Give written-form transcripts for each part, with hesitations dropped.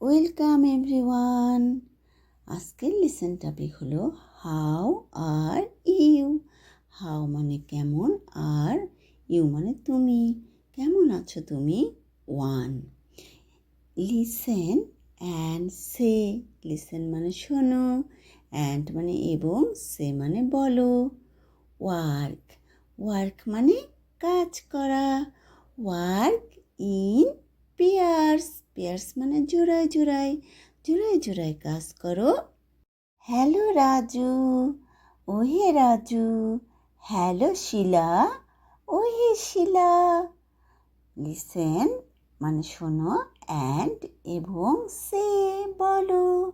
Welcome everyone. আজকের lesson topic হলো how are you. How মানে কেমন, আর ইউ মানে তুমি। কেমন আছো তুমি? 1. Listen and say. লিসেন মানে শোনো, অ্যান্ড মানে এবং, সে মানে বলো। ওয়ার্ক। ওয়ার্ক মানে কাজ করা। Work in pairs. পেয়ার্স মানে জোড়ায় জোড়ায়, জোড়ায় জোড়ায় কাজ করো। হ্যালো রাজু, ওহে রাজু। হ্যালো শিলা, ওহে শিলা। লিসেন মানে শোনো, অ্যান্ড এবং, সে বলো।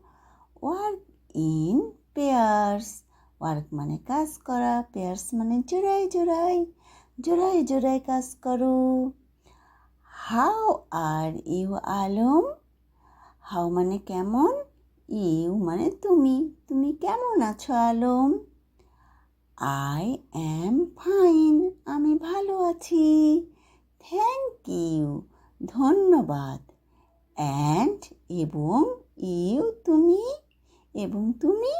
Work in pairs. ওয়ার্ক মানে কাজ করা, পেয়ার্স মানে জোড়ায় জোড়ায়, জোড়ায় জোড়ায় কাজ করো। How are you Alam. How মানে কেমন, ইউ মানে তুমি। তুমি কেমন আছো আলম? I am fine. আমি ভালো আছি। Thank you. ধন্যবাদ। অ্যান্ড এবং, ইউ তুমি, এবং তুমি।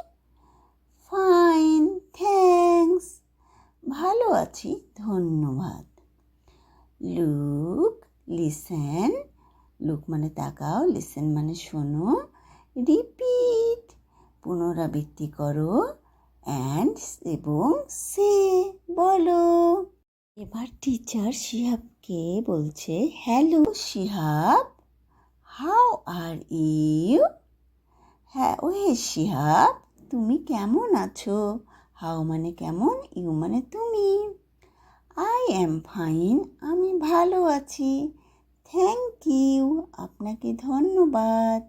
Fine, thanks. ভালো আছি, ধন্যবাদ। Look, listen. লুক মানে তাকাও, লিসেন মানে শোনো। রিপিট পুনরাবৃত্তি করো। অ্যান্ড এবং, সে বলো। এবার টিচার শিহাবকে বলছে, hello Shihab, how are you? হ্যাঁ, ওহে শিহাব, তুমি কেমন আছো? হাউ মানে কেমন, ইউ মানে তুমি। I am fine. আমি ভালো আছি। Thank you. আপনাকে ধন্যবাদ।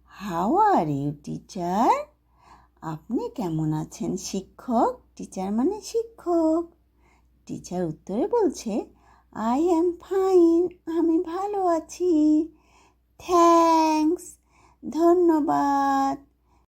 How are you teacher? আপনি কেমন আছেন শিক্ষক? টিচার মানে শিক্ষক। টিচার উত্তরে বলছে, আই অ্যাম ফাইন। আমি ভালো আছি। থ্যাঙ্কস, ধন্যবাদ।